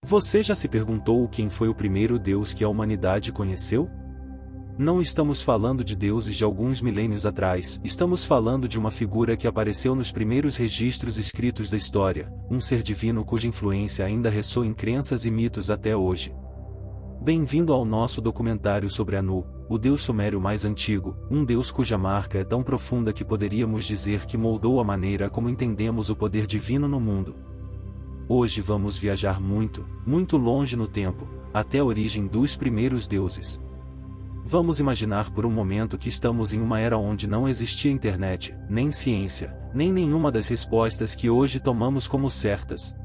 Você já se perguntou quem foi o primeiro Deus que a humanidade conheceu? Não estamos falando de deuses de alguns milênios atrás, estamos falando de uma figura que apareceu nos primeiros registros escritos da história, um ser divino cuja influência ainda ressoa em crenças e mitos até hoje. Bem-vindo ao nosso documentário sobre Anu, o deus sumério mais antigo, um deus cuja marca é tão profunda que poderíamos dizer que moldou a maneira como entendemos o poder divino no mundo. Hoje vamos viajar muito, muito longe no tempo, até a origem dos primeiros deuses. Vamos imaginar por um momento que estamos em uma era onde não existia internet, nem ciência, nem nenhuma das respostas que hoje tomamos como certas.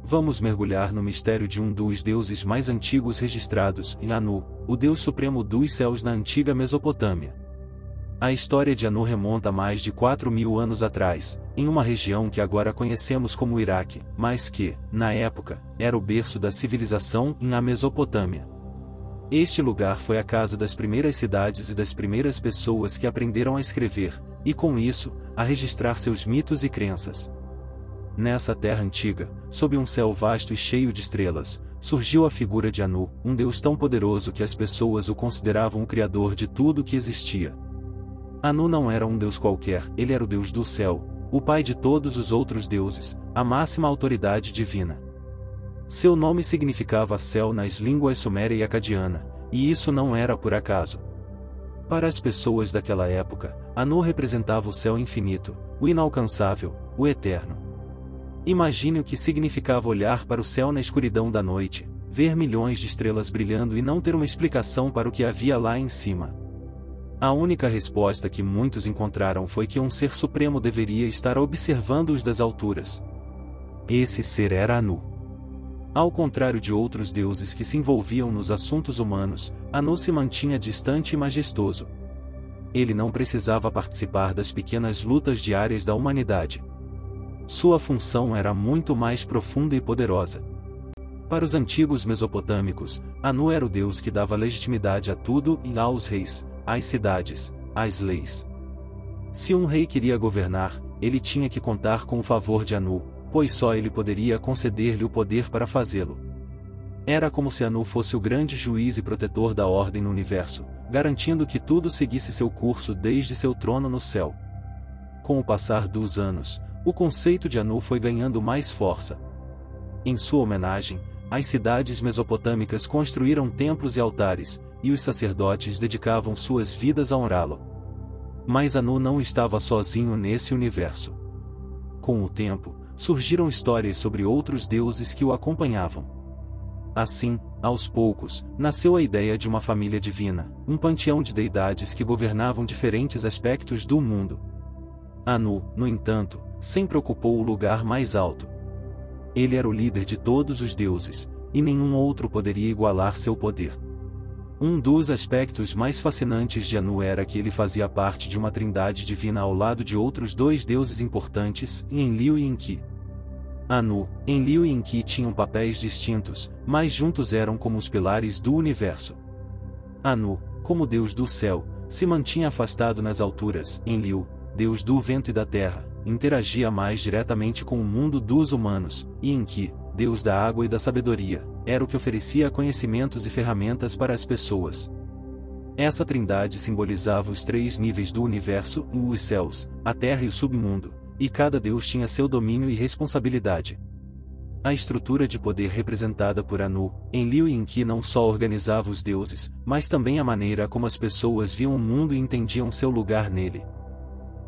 Vamos mergulhar no mistério de um dos deuses mais antigos registrados, Anu, o deus supremo dos céus na antiga Mesopotâmia. A história de Anu remonta a mais de 4.000 anos atrás, em uma região que agora conhecemos como Iraque, mas que, na época, era o berço da civilização na Mesopotâmia. Este lugar foi a casa das primeiras cidades e das primeiras pessoas que aprenderam a escrever, e com isso, a registrar seus mitos e crenças. Nessa terra antiga, sob um céu vasto e cheio de estrelas, surgiu a figura de Anu, um deus tão poderoso que as pessoas o consideravam o criador de tudo que existia. Anu não era um deus qualquer, ele era o deus do céu, o pai de todos os outros deuses, a máxima autoridade divina. Seu nome significava céu nas línguas suméria e acadiana, e isso não era por acaso. Para as pessoas daquela época, Anu representava o céu infinito, o inalcançável, o eterno. Imagine o que significava olhar para o céu na escuridão da noite, ver milhões de estrelas brilhando e não ter uma explicação para o que havia lá em cima. A única resposta que muitos encontraram foi que um ser supremo deveria estar observando-os das alturas. Esse ser era Anu. Ao contrário de outros deuses que se envolviam nos assuntos humanos, Anu se mantinha distante e majestoso. Ele não precisava participar das pequenas lutas diárias da humanidade. Sua função era muito mais profunda e poderosa. Para os antigos mesopotâmicos, Anu era o deus que dava legitimidade a tudo e aos reis, às cidades, às leis. Se um rei queria governar, ele tinha que contar com o favor de Anu, pois só ele poderia conceder-lhe o poder para fazê-lo. Era como se Anu fosse o grande juiz e protetor da ordem no universo, garantindo que tudo seguisse seu curso desde seu trono no céu. Com o passar dos anos, o conceito de Anu foi ganhando mais força. Em sua homenagem, as cidades mesopotâmicas construíram templos e altares, e os sacerdotes dedicavam suas vidas a honrá-lo. Mas Anu não estava sozinho nesse universo. Com o tempo, surgiram histórias sobre outros deuses que o acompanhavam. Assim, aos poucos, nasceu a ideia de uma família divina, um panteão de deidades que governavam diferentes aspectos do mundo. Anu, no entanto, sempre ocupou o lugar mais alto. Ele era o líder de todos os deuses, e nenhum outro poderia igualar seu poder. Um dos aspectos mais fascinantes de Anu era que ele fazia parte de uma trindade divina ao lado de outros dois deuses importantes, Enlil e Enki. Anu, Enlil e Enki tinham papéis distintos, mas juntos eram como os pilares do universo. Anu, como deus do céu, se mantinha afastado nas alturas. Enlil, deus do vento e da terra, interagia mais diretamente com o mundo dos humanos, e Enki, deus da água e da sabedoria, era o que oferecia conhecimentos e ferramentas para as pessoas. Essa trindade simbolizava os três níveis do universo, os céus, a terra e o submundo, e cada deus tinha seu domínio e responsabilidade. A estrutura de poder representada por Anu, Enlil e Enki não só organizava os deuses, mas também a maneira como as pessoas viam o mundo e entendiam seu lugar nele.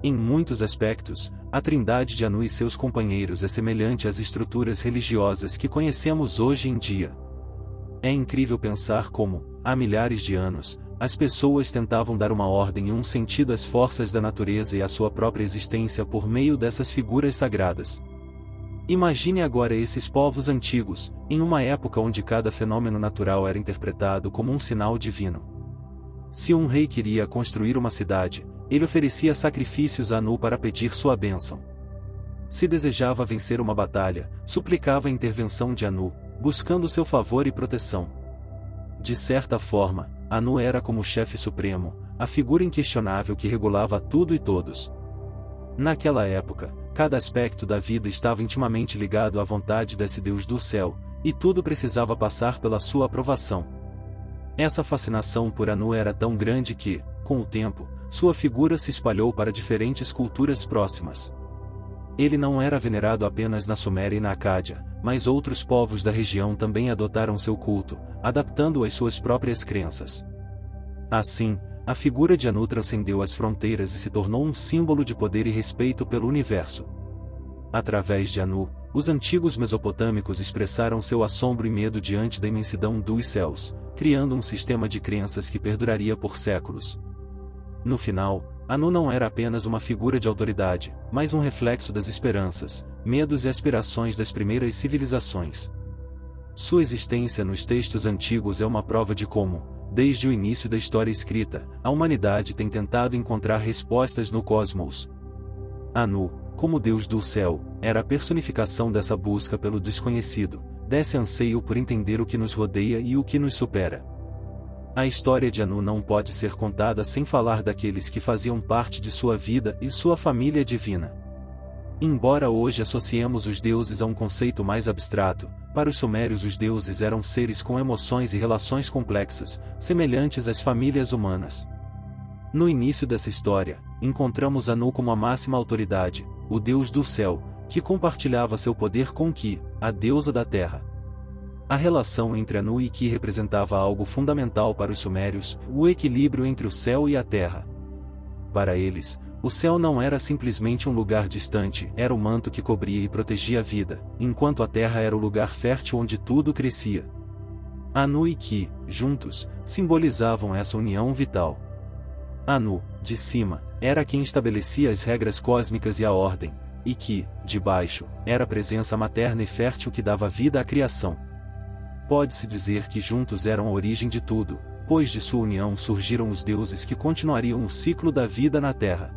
Em muitos aspectos, a trindade de Anu e seus companheiros é semelhante às estruturas religiosas que conhecemos hoje em dia. É incrível pensar como, há milhares de anos, as pessoas tentavam dar uma ordem e um sentido às forças da natureza e à sua própria existência por meio dessas figuras sagradas. Imagine agora esses povos antigos, em uma época onde cada fenômeno natural era interpretado como um sinal divino. Se um rei queria construir uma cidade, ele oferecia sacrifícios a Anu para pedir sua bênção. Se desejava vencer uma batalha, suplicava a intervenção de Anu, buscando seu favor e proteção. De certa forma, Anu era como o chefe supremo, a figura inquestionável que regulava tudo e todos. Naquela época, cada aspecto da vida estava intimamente ligado à vontade desse Deus do céu, e tudo precisava passar pela sua aprovação. Essa fascinação por Anu era tão grande que, com o tempo, sua figura se espalhou para diferentes culturas próximas. Ele não era venerado apenas na Suméria e na Acádia, mas outros povos da região também adotaram seu culto, adaptando-o às suas próprias crenças. Assim, a figura de Anu transcendeu as fronteiras e se tornou um símbolo de poder e respeito pelo universo. Através de Anu, os antigos mesopotâmicos expressaram seu assombro e medo diante da imensidão dos céus, criando um sistema de crenças que perduraria por séculos. No final, Anu não era apenas uma figura de autoridade, mas um reflexo das esperanças, medos e aspirações das primeiras civilizações. Sua existência nos textos antigos é uma prova de como, desde o início da história escrita, a humanidade tem tentado encontrar respostas no cosmos. Anu, como Deus do céu, era a personificação dessa busca pelo desconhecido, desse anseio por entender o que nos rodeia e o que nos supera. A história de Anu não pode ser contada sem falar daqueles que faziam parte de sua vida e sua família divina. Embora hoje associemos os deuses a um conceito mais abstrato, para os sumérios os deuses eram seres com emoções e relações complexas, semelhantes às famílias humanas. No início dessa história, encontramos Anu como a máxima autoridade, o deus do céu, que compartilhava seu poder com Ki, a deusa da terra. A relação entre Anu e Ki representava algo fundamental para os sumérios, o equilíbrio entre o céu e a terra. Para eles, o céu não era simplesmente um lugar distante, era o manto que cobria e protegia a vida, enquanto a terra era o lugar fértil onde tudo crescia. Anu e Ki, juntos, simbolizavam essa união vital. Anu, de cima, era quem estabelecia as regras cósmicas e a ordem, e Ki, de baixo, era a presença materna e fértil que dava vida à criação. Pode-se dizer que juntos eram a origem de tudo, pois de sua união surgiram os deuses que continuariam o ciclo da vida na Terra.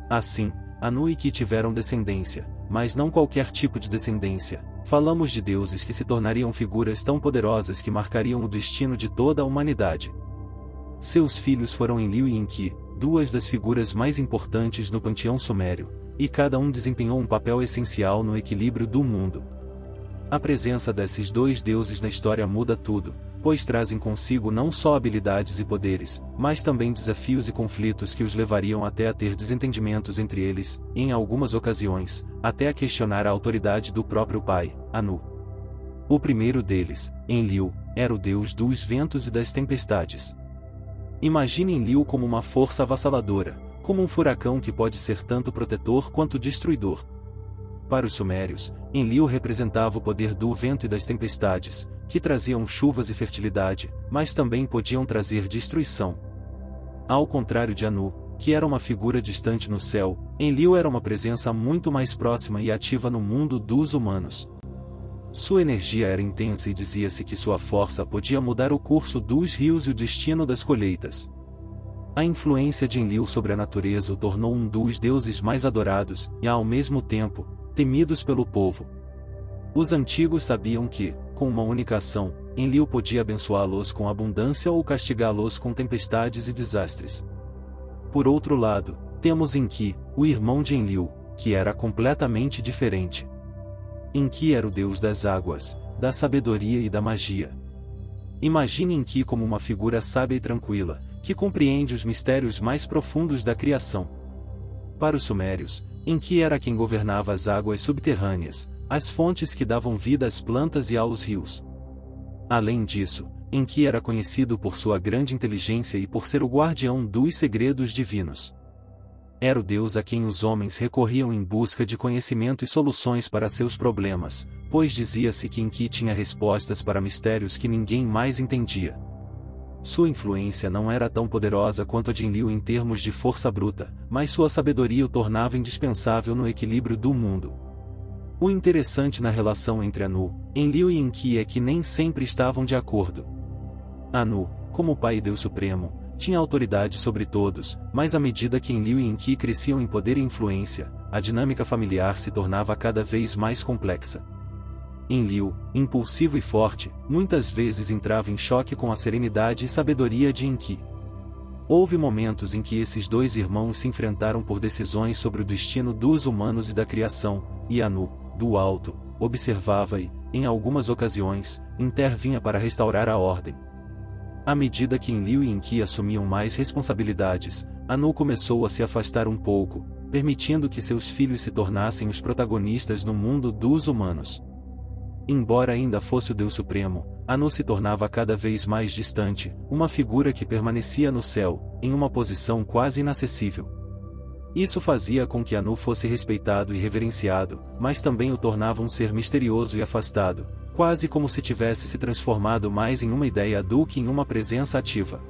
Assim, Anu e Ki tiveram descendência, mas não qualquer tipo de descendência. Falamos de deuses que se tornariam figuras tão poderosas que marcariam o destino de toda a humanidade. Seus filhos foram Enlil e Enki, duas das figuras mais importantes no panteão sumério, e cada um desempenhou um papel essencial no equilíbrio do mundo. A presença desses dois deuses na história muda tudo, pois trazem consigo não só habilidades e poderes, mas também desafios e conflitos que os levariam até a ter desentendimentos entre eles, e em algumas ocasiões, até a questionar a autoridade do próprio pai, Anu. O primeiro deles, Enlil, era o deus dos ventos e das tempestades. Imagine Enlil como uma força avassaladora, como um furacão que pode ser tanto protetor quanto destruidor. Para os sumérios, Enlil representava o poder do vento e das tempestades, que traziam chuvas e fertilidade, mas também podiam trazer destruição. Ao contrário de Anu, que era uma figura distante no céu, Enlil era uma presença muito mais próxima e ativa no mundo dos humanos. Sua energia era intensa e dizia-se que sua força podia mudar o curso dos rios e o destino das colheitas. A influência de Enlil sobre a natureza o tornou um dos deuses mais adorados e, ao mesmo tempo, temidos pelo povo. Os antigos sabiam que, com uma única ação, Enlil podia abençoá-los com abundância ou castigá-los com tempestades e desastres. Por outro lado, temos Enki, o irmão de Enlil, que era completamente diferente. Enki era o deus das águas, da sabedoria e da magia. Imagine Enki como uma figura sábia e tranquila, que compreende os mistérios mais profundos da criação. Para os sumérios, Enki era quem governava as águas subterrâneas, as fontes que davam vida às plantas e aos rios. Além disso, Enki era conhecido por sua grande inteligência e por ser o guardião dos segredos divinos. Era o deus a quem os homens recorriam em busca de conhecimento e soluções para seus problemas, pois dizia-se que Enki tinha respostas para mistérios que ninguém mais entendia. Sua influência não era tão poderosa quanto a de Enlil em termos de força bruta, mas sua sabedoria o tornava indispensável no equilíbrio do mundo. O interessante na relação entre Anu, Enlil e Enki é que nem sempre estavam de acordo. Anu, como pai e Deus Supremo, tinha autoridade sobre todos, mas à medida que Enlil e Enki cresciam em poder e influência, a dinâmica familiar se tornava cada vez mais complexa. Enlil, impulsivo e forte, muitas vezes entrava em choque com a serenidade e sabedoria de Enki. Houve momentos em que esses dois irmãos se enfrentaram por decisões sobre o destino dos humanos e da criação, e Anu, do alto, observava e, em algumas ocasiões, intervinha para restaurar a ordem. À medida que Enlil e Enki assumiam mais responsabilidades, Anu começou a se afastar um pouco, permitindo que seus filhos se tornassem os protagonistas no mundo dos humanos. Embora ainda fosse o Deus Supremo, Anu se tornava cada vez mais distante, uma figura que permanecia no céu, em uma posição quase inacessível. Isso fazia com que Anu fosse respeitado e reverenciado, mas também o tornava um ser misterioso e afastado, quase como se tivesse se transformado mais em uma ideia do que em uma presença ativa.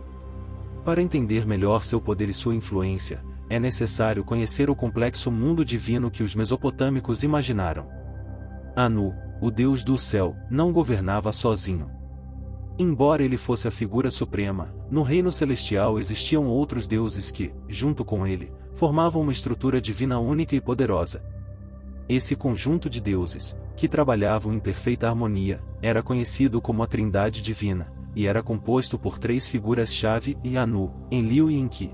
Para entender melhor seu poder e sua influência, é necessário conhecer o complexo mundo divino que os mesopotâmicos imaginaram. Anu, o Deus do céu, não governava sozinho. Embora ele fosse a figura suprema, no reino celestial existiam outros deuses que, junto com ele, formavam uma estrutura divina única e poderosa. Esse conjunto de deuses, que trabalhavam em perfeita harmonia, era conhecido como a Trindade Divina, e era composto por três figuras-chave: Anu, Enlil e Enki.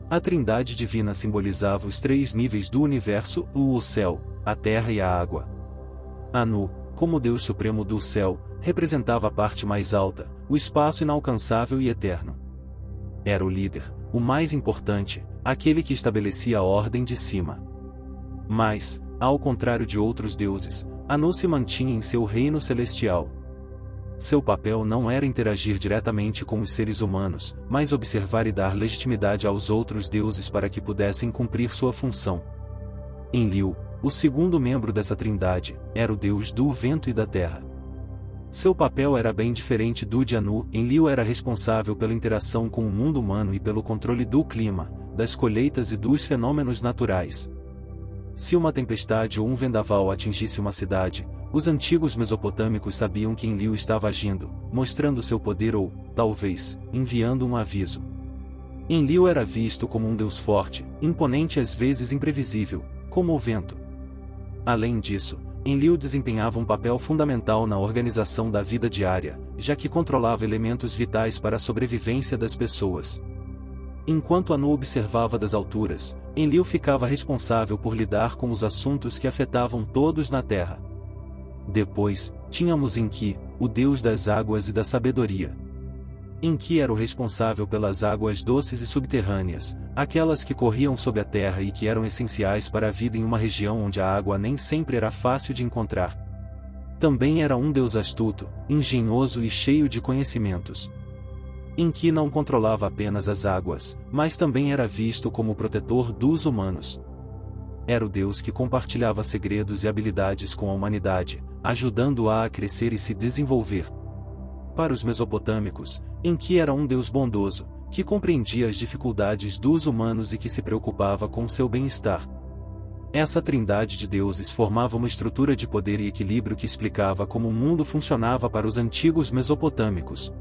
A Trindade Divina simbolizava os três níveis do universo: o céu, a terra e a água. Anu, como Deus Supremo do céu, representava a parte mais alta, o espaço inalcançável e eterno. Era o líder, o mais importante, aquele que estabelecia a ordem de cima. Mas, ao contrário de outros deuses, Anu se mantinha em seu reino celestial. Seu papel não era interagir diretamente com os seres humanos, mas observar e dar legitimidade aos outros deuses para que pudessem cumprir sua função. Enlil, o segundo membro dessa trindade, era o deus do vento e da terra. Seu papel era bem diferente do de Anu. Enlil era responsável pela interação com o mundo humano e pelo controle do clima, das colheitas e dos fenômenos naturais. Se uma tempestade ou um vendaval atingisse uma cidade, os antigos mesopotâmicos sabiam que Enlil estava agindo, mostrando seu poder ou, talvez, enviando um aviso. Enlil era visto como um deus forte, imponente e às vezes imprevisível, como o vento. Além disso, Enlil desempenhava um papel fundamental na organização da vida diária, já que controlava elementos vitais para a sobrevivência das pessoas. Enquanto Anu observava das alturas, Enlil ficava responsável por lidar com os assuntos que afetavam todos na Terra. Depois, tínhamos Enki, o deus das águas e da sabedoria. Enki era o responsável pelas águas doces e subterrâneas, aquelas que corriam sob a terra e que eram essenciais para a vida em uma região onde a água nem sempre era fácil de encontrar. Também era um deus astuto, engenhoso e cheio de conhecimentos. Enki não controlava apenas as águas, mas também era visto como o protetor dos humanos. Era o deus que compartilhava segredos e habilidades com a humanidade, ajudando-a a crescer e se desenvolver. Para os mesopotâmicos, Enki era um deus bondoso, que compreendia as dificuldades dos humanos e que se preocupava com seu bem-estar. Essa trindade de deuses formava uma estrutura de poder e equilíbrio que explicava como o mundo funcionava para os antigos mesopotâmicos.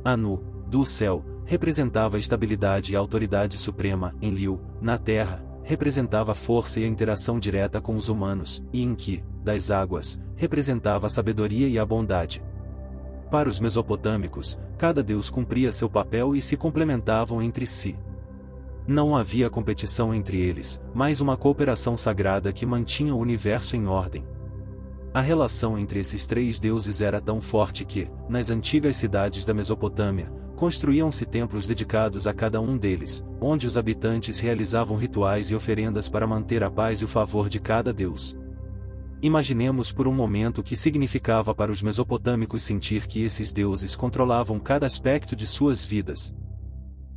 Anu, do céu, representava a estabilidade e a autoridade suprema. Enlil, na terra, representava a força e a interação direta com os humanos, e Enki, das águas, representava a sabedoria e a bondade. Para os mesopotâmicos, cada deus cumpria seu papel e se complementavam entre si. Não havia competição entre eles, mas uma cooperação sagrada que mantinha o universo em ordem. A relação entre esses três deuses era tão forte que, nas antigas cidades da Mesopotâmia, construíam-se templos dedicados a cada um deles, onde os habitantes realizavam rituais e oferendas para manter a paz e o favor de cada deus. Imaginemos por um momento o que significava para os mesopotâmicos sentir que esses deuses controlavam cada aspecto de suas vidas.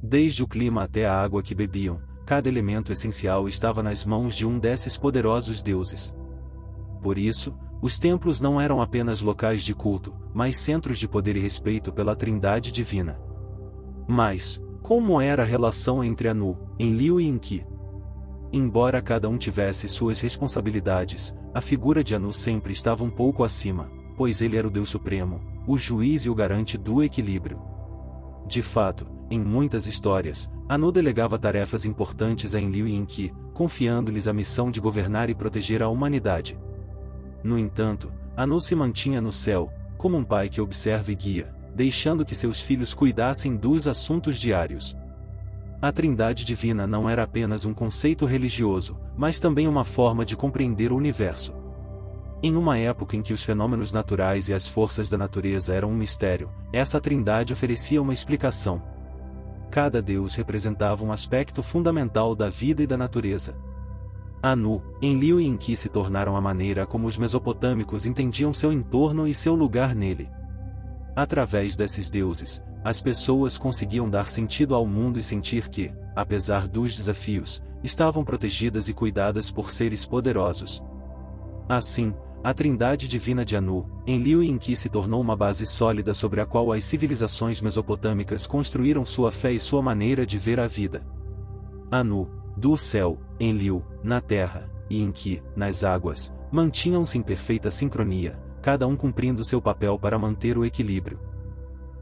Desde o clima até a água que bebiam, cada elemento essencial estava nas mãos de um desses poderosos deuses. Por isso, os templos não eram apenas locais de culto, mas centros de poder e respeito pela Trindade Divina. Mas, como era a relação entre Anu, Enlil e Enki? Embora cada um tivesse suas responsabilidades, a figura de Anu sempre estava um pouco acima, pois ele era o Deus Supremo, o juiz e o garante do equilíbrio. De fato, em muitas histórias, Anu delegava tarefas importantes a Enlil e Enki, confiando-lhes a missão de governar e proteger a humanidade. No entanto, Anu se mantinha no céu, como um pai que observa e guia, deixando que seus filhos cuidassem dos assuntos diários. A Trindade Divina não era apenas um conceito religioso, mas também uma forma de compreender o universo. Em uma época em que os fenômenos naturais e as forças da natureza eram um mistério, essa trindade oferecia uma explicação. Cada deus representava um aspecto fundamental da vida e da natureza. Anu, Enlil e Enki se tornaram a maneira como os mesopotâmicos entendiam seu entorno e seu lugar nele. Através desses deuses, as pessoas conseguiam dar sentido ao mundo e sentir que, apesar dos desafios, estavam protegidas e cuidadas por seres poderosos. Assim, a trindade divina de Anu, Enlil e Enki se tornou uma base sólida sobre a qual as civilizações mesopotâmicas construíram sua fé e sua maneira de ver a vida. Anu, do céu, Enlil, na terra, e Enki, nas águas, mantinham-se em perfeita sincronia, cada um cumprindo seu papel para manter o equilíbrio.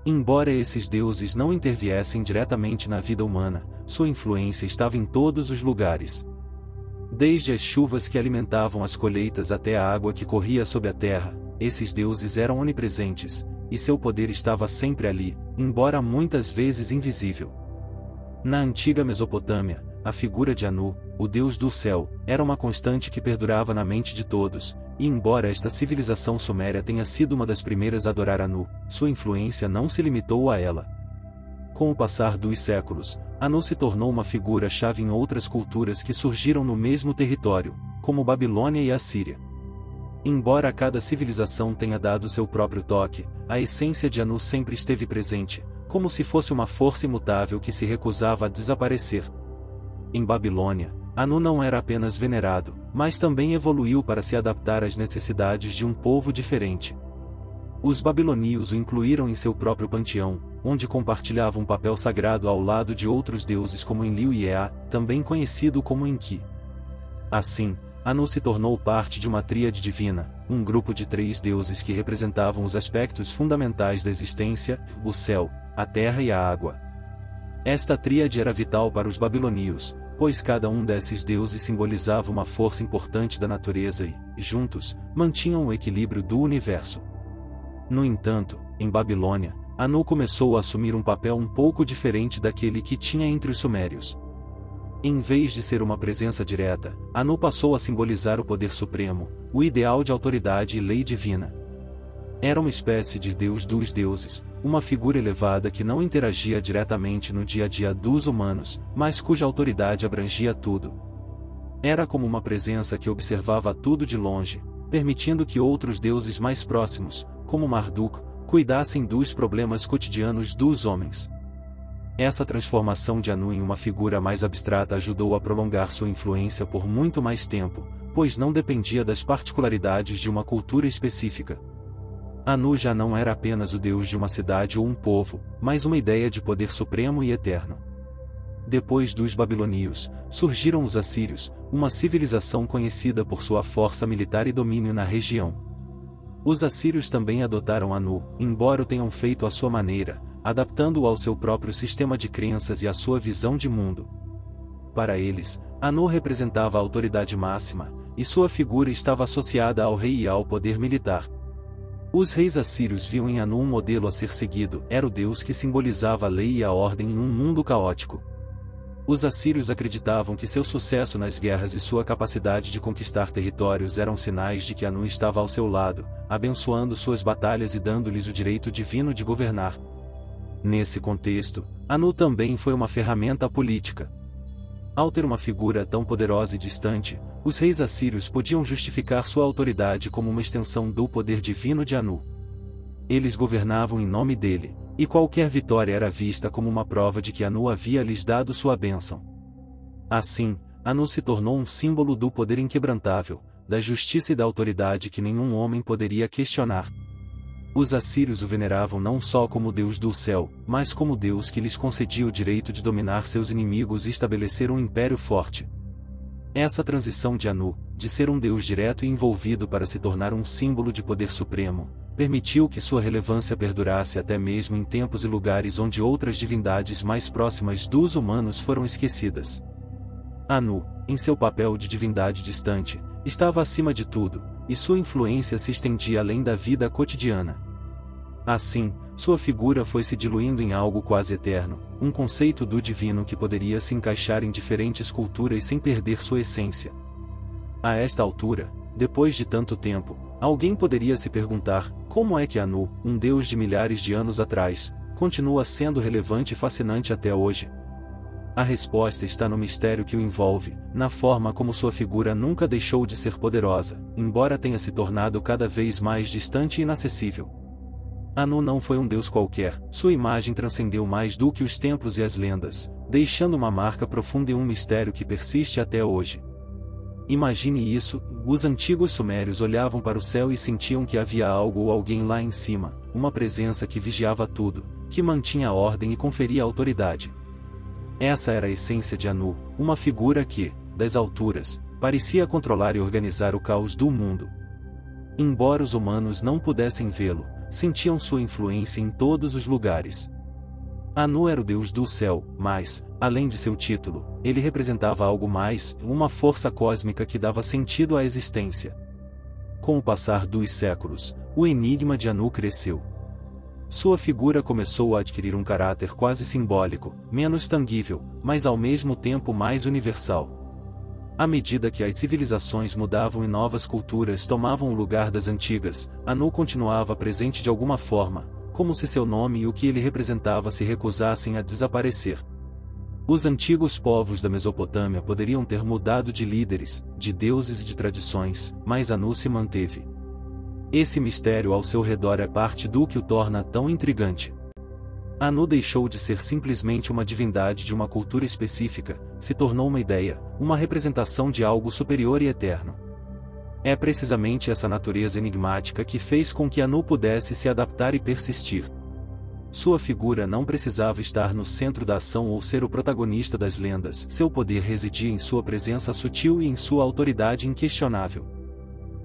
Embora esses deuses não interviessem diretamente na vida humana, sua influência estava em todos os lugares. Desde as chuvas que alimentavam as colheitas até a água que corria sob a terra, esses deuses eram onipresentes, e seu poder estava sempre ali, embora muitas vezes invisível. Na antiga Mesopotâmia, a figura de Anu, o deus do céu, era uma constante que perdurava na mente de todos, e embora esta civilização suméria tenha sido uma das primeiras a adorar Anu, sua influência não se limitou a ela. Com o passar dos séculos, Anu se tornou uma figura-chave em outras culturas que surgiram no mesmo território, como Babilônia e Assíria. Embora cada civilização tenha dado seu próprio toque, a essência de Anu sempre esteve presente, como se fosse uma força imutável que se recusava a desaparecer. Em Babilônia, Anu não era apenas venerado, mas também evoluiu para se adaptar às necessidades de um povo diferente. Os babilônios o incluíram em seu próprio panteão, onde compartilhava um papel sagrado ao lado de outros deuses como Enlil e Ea, também conhecido como Enki. Assim, Anu se tornou parte de uma tríade divina, um grupo de 3 deuses que representavam os aspectos fundamentais da existência: o céu, a terra e a água. Esta tríade era vital para os babilônios, pois cada um desses deuses simbolizava uma força importante da natureza e, juntos, mantinham o equilíbrio do universo. No entanto, em Babilônia, Anu começou a assumir um papel um pouco diferente daquele que tinha entre os sumérios. Em vez de ser uma presença direta, Anu passou a simbolizar o poder supremo, o ideal de autoridade e lei divina. Era uma espécie de deus dos deuses, uma figura elevada que não interagia diretamente no dia a dia dos humanos, mas cuja autoridade abrangia tudo. Era como uma presença que observava tudo de longe, permitindo que outros deuses mais próximos, como Marduk, cuidassem dos problemas cotidianos dos homens. Essa transformação de Anu em uma figura mais abstrata ajudou a prolongar sua influência por muito mais tempo, pois não dependia das particularidades de uma cultura específica. Anu já não era apenas o deus de uma cidade ou um povo, mas uma ideia de poder supremo e eterno. Depois dos babilônios, surgiram os assírios, uma civilização conhecida por sua força militar e domínio na região. Os assírios também adotaram Anu, embora o tenham feito à sua maneira, adaptando-o ao seu próprio sistema de crenças e à sua visão de mundo. Para eles, Anu representava a autoridade máxima, e sua figura estava associada ao rei e ao poder militar. Os reis assírios viam em Anu um modelo a ser seguido, era o deus que simbolizava a lei e a ordem em um mundo caótico. Os assírios acreditavam que seu sucesso nas guerras e sua capacidade de conquistar territórios eram sinais de que Anu estava ao seu lado, abençoando suas batalhas e dando-lhes o direito divino de governar. Nesse contexto, Anu também foi uma ferramenta política. Ao ter uma figura tão poderosa e distante, os reis assírios podiam justificar sua autoridade como uma extensão do poder divino de Anu. Eles governavam em nome dele, e qualquer vitória era vista como uma prova de que Anu havia lhes dado sua bênção. Assim, Anu se tornou um símbolo do poder inquebrantável, da justiça e da autoridade que nenhum homem poderia questionar. Os assírios o veneravam não só como Deus do céu, mas como Deus que lhes concedia o direito de dominar seus inimigos e estabelecer um império forte. Essa transição de Anu, de ser um Deus direto e envolvido para se tornar um símbolo de poder supremo, permitiu que sua relevância perdurasse até mesmo em tempos e lugares onde outras divindades mais próximas dos humanos foram esquecidas. Anu, em seu papel de divindade distante, estava acima de tudo, e sua influência se estendia além da vida cotidiana. Assim, sua figura foi se diluindo em algo quase eterno, um conceito do divino que poderia se encaixar em diferentes culturas sem perder sua essência. A esta altura, depois de tanto tempo, Alguém poderia se perguntar, como é que Anu, um deus de milhares de anos atrás, continua sendo relevante e fascinante até hoje? A resposta está no mistério que o envolve, na forma como sua figura nunca deixou de ser poderosa, embora tenha se tornado cada vez mais distante e inacessível. Anu não foi um deus qualquer, sua imagem transcendeu mais do que os templos e as lendas, deixando uma marca profunda e um mistério que persiste até hoje. Imagine isso, os antigos sumérios olhavam para o céu e sentiam que havia algo ou alguém lá em cima, uma presença que vigiava tudo, que mantinha a ordem e conferia autoridade. Essa era a essência de Anu, uma figura que, das alturas, parecia controlar e organizar o caos do mundo. Embora os humanos não pudessem vê-lo, sentiam sua influência em todos os lugares. Anu era o deus do céu, mas, além de seu título, ele representava algo mais, uma força cósmica que dava sentido à existência. Com o passar dos séculos, o enigma de Anu cresceu. Sua figura começou a adquirir um caráter quase simbólico, menos tangível, mas ao mesmo tempo mais universal. À medida que as civilizações mudavam e novas culturas tomavam o lugar das antigas, Anu continuava presente de alguma forma, como se seu nome e o que ele representava se recusassem a desaparecer. Os antigos povos da Mesopotâmia poderiam ter mudado de líderes, de deuses e de tradições, mas Anu se manteve. Esse mistério ao seu redor é parte do que o torna tão intrigante. Anu deixou de ser simplesmente uma divindade de uma cultura específica, se tornou uma ideia, uma representação de algo superior e eterno. É precisamente essa natureza enigmática que fez com que Anu pudesse se adaptar e persistir. Sua figura não precisava estar no centro da ação ou ser o protagonista das lendas, seu poder residia em sua presença sutil e em sua autoridade inquestionável.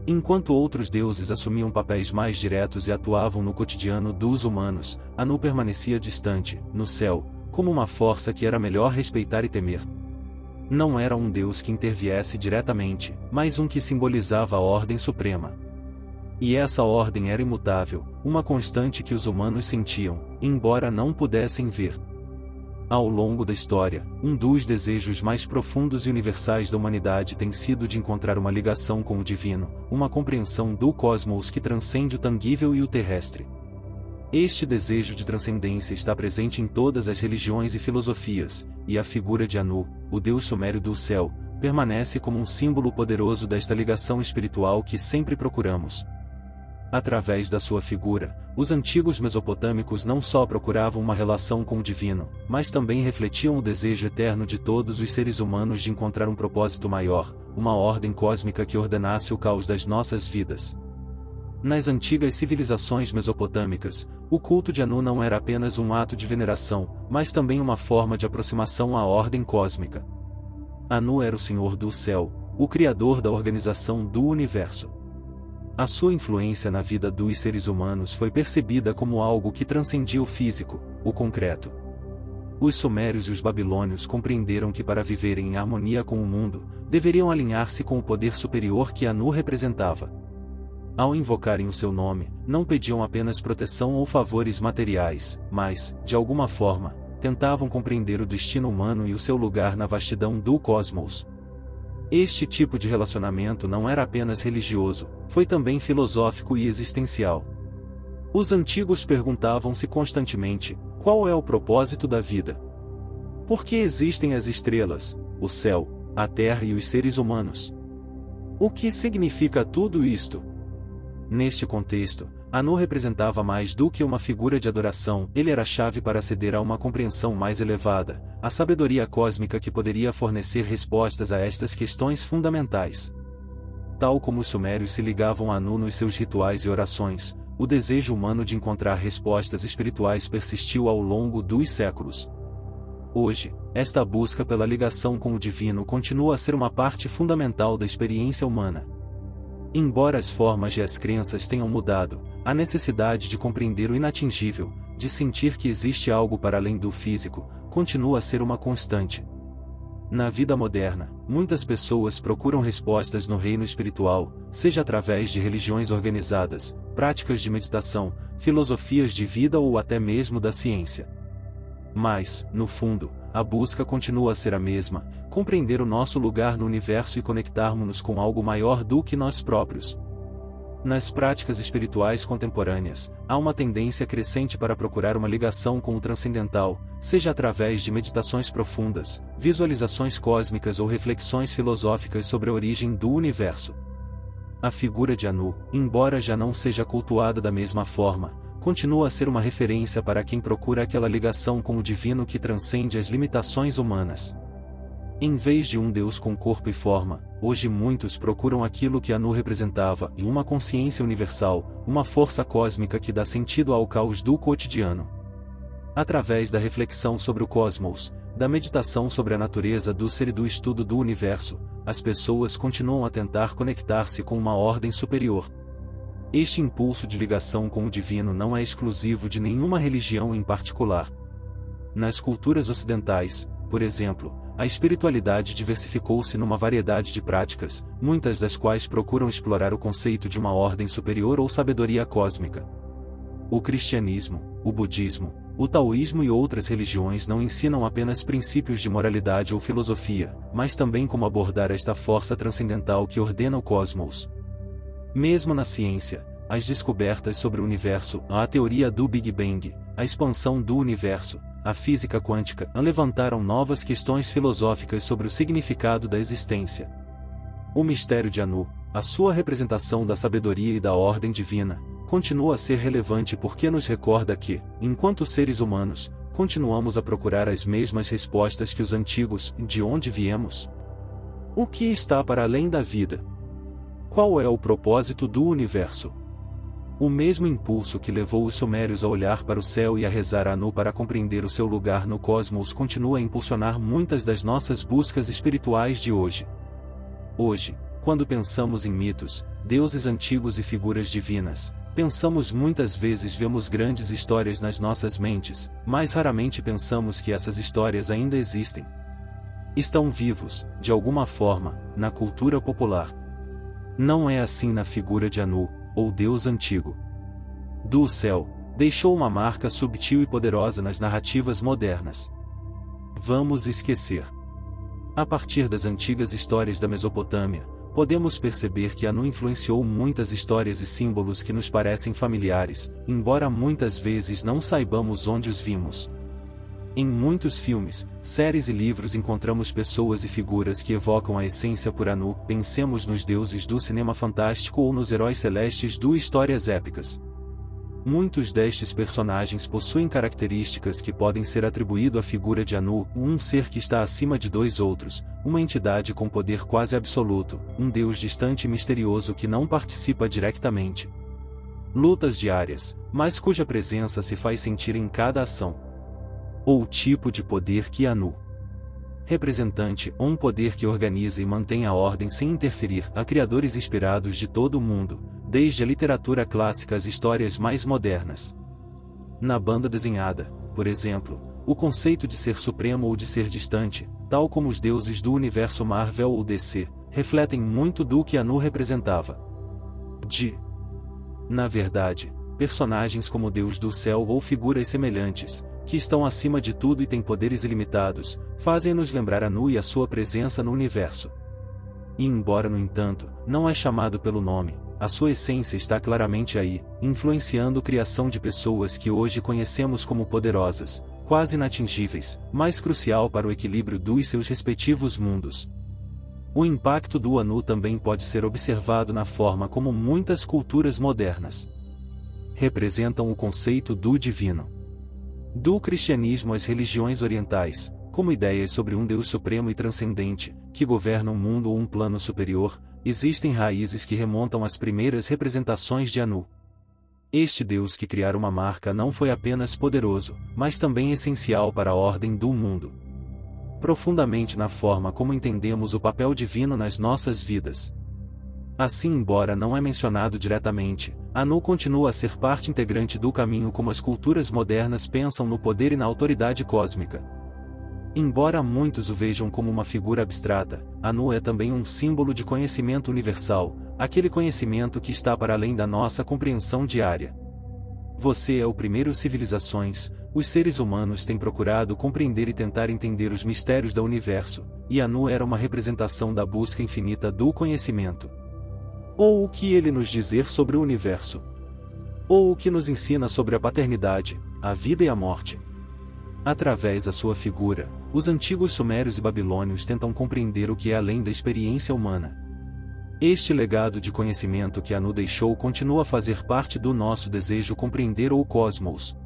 Enquanto outros deuses assumiam papéis mais diretos e atuavam no cotidiano dos humanos, Anu permanecia distante, no céu, como uma força que era melhor respeitar e temer. Não era um deus que interviesse diretamente, mas um que simbolizava a ordem suprema. E essa ordem era imutável, uma constante que os humanos sentiam, embora não pudessem ver. Ao longo da história, um dos desejos mais profundos e universais da humanidade tem sido de encontrar uma ligação com o divino, uma compreensão do cosmos que transcende o tangível e o terrestre. Este desejo de transcendência está presente em todas as religiões e filosofias, e a figura de Anu, o deus sumério do céu, permanece como um símbolo poderoso desta ligação espiritual que sempre procuramos. Através da sua figura, os antigos mesopotâmicos não só procuravam uma relação com o divino, mas também refletiam o desejo eterno de todos os seres humanos de encontrar um propósito maior, uma ordem cósmica que ordenasse o caos das nossas vidas. Nas antigas civilizações mesopotâmicas, o culto de Anu não era apenas um ato de veneração, mas também uma forma de aproximação à ordem cósmica. Anu era o Senhor do céu, o Criador da organização do universo. A sua influência na vida dos seres humanos foi percebida como algo que transcendia o físico, o concreto. Os sumérios e os babilônios compreenderam que para viverem em harmonia com o mundo, deveriam alinhar-se com o poder superior que Anu representava. Ao invocarem o seu nome, não pediam apenas proteção ou favores materiais, mas, de alguma forma, tentavam compreender o destino humano e o seu lugar na vastidão do cosmos. Este tipo de relacionamento não era apenas religioso, foi também filosófico e existencial. Os antigos perguntavam-se constantemente: qual é o propósito da vida? Por que existem as estrelas, o céu, a terra e os seres humanos? O que significa tudo isto? Neste contexto, Anu representava mais do que uma figura de adoração, ele era a chave para aceder a uma compreensão mais elevada, a sabedoria cósmica que poderia fornecer respostas a estas questões fundamentais. Tal como os sumérios se ligavam a Anu nos seus rituais e orações, o desejo humano de encontrar respostas espirituais persistiu ao longo dos séculos. Hoje, esta busca pela ligação com o divino continua a ser uma parte fundamental da experiência humana. Embora as formas e as crenças tenham mudado, a necessidade de compreender o inatingível, de sentir que existe algo para além do físico, continua a ser uma constante. Na vida moderna, muitas pessoas procuram respostas no reino espiritual, seja através de religiões organizadas, práticas de meditação, filosofias de vida ou até mesmo da ciência. Mas, no fundo, a busca continua a ser a mesma: compreender o nosso lugar no universo e conectarmos-nos com algo maior do que nós próprios. Nas práticas espirituais contemporâneas, há uma tendência crescente para procurar uma ligação com o transcendental, seja através de meditações profundas, visualizações cósmicas ou reflexões filosóficas sobre a origem do universo. A figura de Anu, embora já não seja cultuada da mesma forma, continua a ser uma referência para quem procura aquela ligação com o divino que transcende as limitações humanas. Em vez de um Deus com corpo e forma, hoje muitos procuram aquilo que Anu representava e uma consciência universal, uma força cósmica que dá sentido ao caos do cotidiano. Através da reflexão sobre o cosmos, da meditação sobre a natureza do ser e do estudo do universo, as pessoas continuam a tentar conectar-se com uma ordem superior. Este impulso de ligação com o divino não é exclusivo de nenhuma religião em particular. Nas culturas ocidentais, por exemplo, a espiritualidade diversificou-se numa variedade de práticas, muitas das quais procuram explorar o conceito de uma ordem superior ou sabedoria cósmica. O cristianismo, o budismo, o taoísmo e outras religiões não ensinam apenas princípios de moralidade ou filosofia, mas também como abordar esta força transcendental que ordena o cosmos. Mesmo na ciência, as descobertas sobre o universo, a teoria do Big Bang, a expansão do universo, a física quântica levantaram novas questões filosóficas sobre o significado da existência. O mistério de Anu, a sua representação da sabedoria e da ordem divina, continua a ser relevante porque nos recorda que, enquanto seres humanos, continuamos a procurar as mesmas respostas que os antigos: de onde viemos? O que está para além da vida? Qual é o propósito do universo? O mesmo impulso que levou os sumérios a olhar para o céu e a rezar a Anu para compreender o seu lugar no cosmos continua a impulsionar muitas das nossas buscas espirituais de hoje. Hoje, quando pensamos em mitos, deuses antigos e figuras divinas, pensamos muitas vezes vemos grandes histórias nas nossas mentes, mas raramente pensamos que essas histórias ainda existem. Estão vivos, de alguma forma, na cultura popular. Não é assim na figura de Anu, ou Deus antigo. Do céu, deixou uma marca subtil e poderosa nas narrativas modernas. Vamos esquecer. A partir das antigas histórias da Mesopotâmia, podemos perceber que Anu influenciou muitas histórias e símbolos que nos parecem familiares, embora muitas vezes não saibamos onde os vimos. Em muitos filmes, séries e livros encontramos pessoas e figuras que evocam a essência por Anu, pensemos nos deuses do cinema fantástico ou nos heróis celestes do histórias épicas. Muitos destes personagens possuem características que podem ser atribuídas à figura de Anu, um ser que está acima de dois outros, uma entidade com poder quase absoluto, um deus distante e misterioso que não participa diretamente. Lutas diárias, mas cuja presença se faz sentir em cada ação. Ou o tipo de poder que Anu representante, um poder que organiza e mantém a ordem sem interferir, a criadores inspirados de todo o mundo, desde a literatura clássica às histórias mais modernas. Na banda desenhada, por exemplo, o conceito de ser supremo ou de ser distante, tal como os deuses do universo Marvel ou DC, refletem muito do que Anu representava. Na verdade, personagens como Deus do céu ou figuras semelhantes, que estão acima de tudo e têm poderes ilimitados, fazem-nos lembrar Anu e a sua presença no universo. E embora, no entanto, não é chamado pelo nome, a sua essência está claramente aí, influenciando a criação de pessoas que hoje conhecemos como poderosas, quase inatingíveis, mas crucial para o equilíbrio dos seus respectivos mundos. O impacto do Anu também pode ser observado na forma como muitas culturas modernas representam o conceito do divino. Do cristianismo às religiões orientais, como ideias sobre um Deus supremo e transcendente, que governa um mundo ou um plano superior, existem raízes que remontam às primeiras representações de Anu. Este Deus que criara uma marca não foi apenas poderoso, mas também essencial para a ordem do mundo. Profundamente na forma como entendemos o papel divino nas nossas vidas. Assim, embora não é mencionado diretamente, Anu continua a ser parte integrante do caminho como as culturas modernas pensam no poder e na autoridade cósmica. Embora muitos o vejam como uma figura abstrata, Anu é também um símbolo de conhecimento universal, aquele conhecimento que está para além da nossa compreensão diária. Você é o primeiro civilizações, os seres humanos têm procurado compreender e tentar entender os mistérios do universo, e Anu era uma representação da busca infinita do conhecimento. Ou o que ele nos dizer sobre o universo? Ou o que nos ensina sobre a paternidade, a vida e a morte? Através da sua figura, os antigos sumérios e babilônios tentam compreender o que é além da experiência humana. Este legado de conhecimento que Anu deixou continua a fazer parte do nosso desejo compreender o cosmos.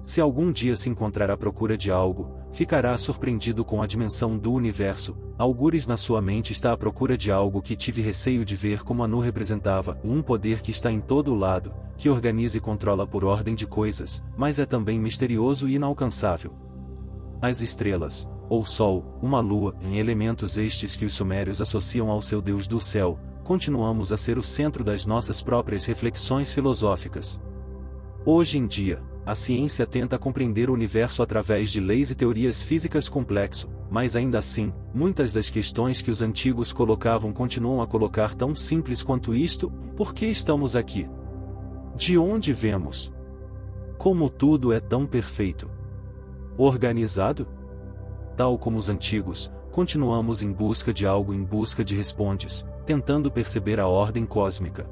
Se algum dia se encontrar à procura de algo, ficará surpreendido com a dimensão do universo. Algures na sua mente está à procura de algo que tive receio de ver como Anu representava, um poder que está em todo o lado, que organiza e controla por ordem de coisas, mas é também misterioso e inalcançável. As estrelas, ou Sol, uma lua, em elementos estes que os sumérios associam ao seu Deus do céu, continuamos a ser o centro das nossas próprias reflexões filosóficas. Hoje em dia, a ciência tenta compreender o universo através de leis e teorias físicas complexas, mas ainda assim, muitas das questões que os antigos colocavam continuam a colocar tão simples quanto isto: por que estamos aqui? De onde vemos? Como tudo é tão perfeito? Organizado? Tal como os antigos, continuamos em busca de algo, em busca de respostas, tentando perceber a ordem cósmica.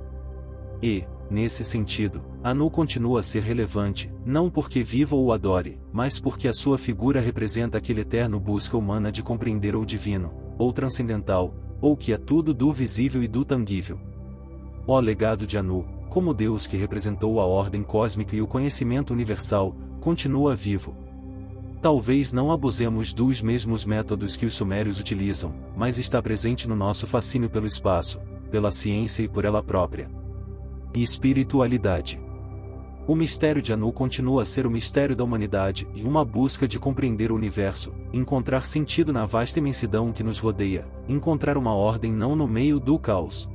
E, nesse sentido, Anu continua a ser relevante, não porque viva ou adore, mas porque a sua figura representa aquele eterno busca humana de compreender o divino, ou transcendental, ou que é tudo do visível e do tangível. O legado de Anu, como Deus que representou a ordem cósmica e o conhecimento universal, continua vivo. Talvez não abusemos dos mesmos métodos que os sumérios utilizam, mas está presente no nosso fascínio pelo espaço, pela ciência e por ela própria. Espiritualidade. O mistério de Anu continua a ser o mistério da humanidade e uma busca de compreender o universo, encontrar sentido na vasta imensidão que nos rodeia, encontrar uma ordem não no meio do caos.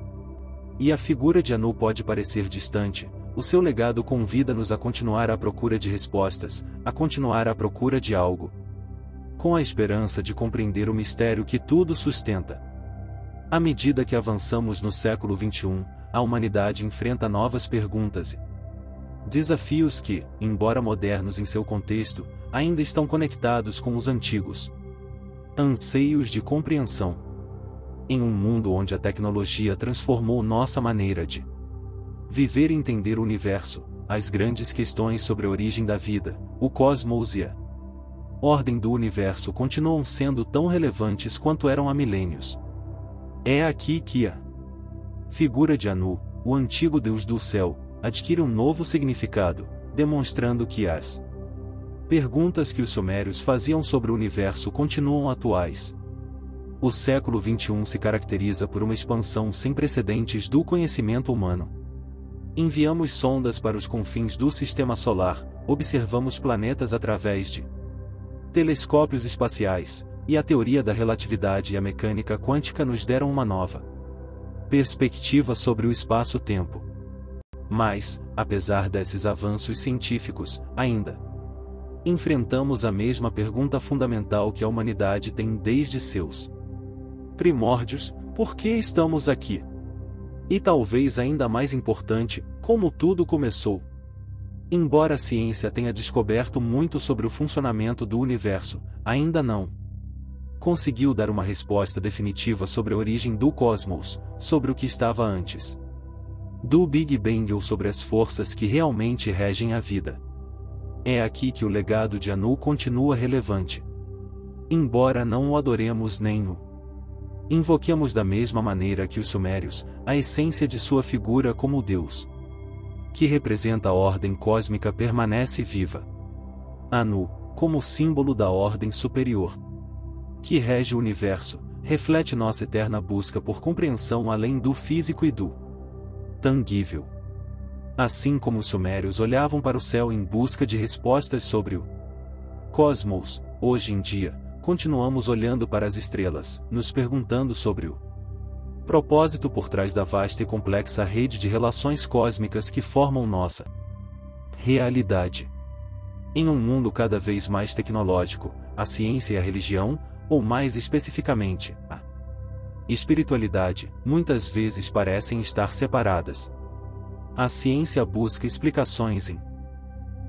E a figura de Anu pode parecer distante, o seu legado convida-nos a continuar à procura de respostas, a continuar à procura de algo, com a esperança de compreender o mistério que tudo sustenta. À medida que avançamos no século XXI, a humanidade enfrenta novas perguntas e desafios que, embora modernos em seu contexto, ainda estão conectados com os antigos. Anseios de compreensão. Em um mundo onde a tecnologia transformou nossa maneira de viver e entender o universo, as grandes questões sobre a origem da vida, o cosmos e a ordem do universo continuam sendo tão relevantes quanto eram há milênios. É aqui que a figura de Anu, o antigo Deus do céu, adquire um novo significado, demonstrando que as perguntas que os sumérios faziam sobre o universo continuam atuais. O século XXI se caracteriza por uma expansão sem precedentes do conhecimento humano. Enviamos sondas para os confins do sistema solar, observamos planetas através de telescópios espaciais, e a teoria da relatividade e a mecânica quântica nos deram uma nova perspectiva sobre o espaço-tempo. Mas, apesar desses avanços científicos, ainda enfrentamos a mesma pergunta fundamental que a humanidade tem desde seus primórdios: por que estamos aqui? E talvez ainda mais importante, como tudo começou. Embora a ciência tenha descoberto muito sobre o funcionamento do universo, ainda não conseguiu dar uma resposta definitiva sobre a origem do cosmos, sobre o que estava antes do Big Bang ou sobre as forças que realmente regem a vida. É aqui que o legado de Anu continua relevante. Embora não o adoremos nem o invoquemos da mesma maneira que os sumérios, a essência de sua figura como Deus que representa a ordem cósmica permanece viva. Anu, como símbolo da ordem superior que rege o universo, reflete nossa eterna busca por compreensão além do físico e do tangível. Assim como os sumérios olhavam para o céu em busca de respostas sobre o cosmos, hoje em dia, continuamos olhando para as estrelas, nos perguntando sobre o propósito por trás da vasta e complexa rede de relações cósmicas que formam nossa realidade. Em um mundo cada vez mais tecnológico, a ciência e a religião, ou mais especificamente, a espiritualidade, muitas vezes parecem estar separadas. A ciência busca explicações em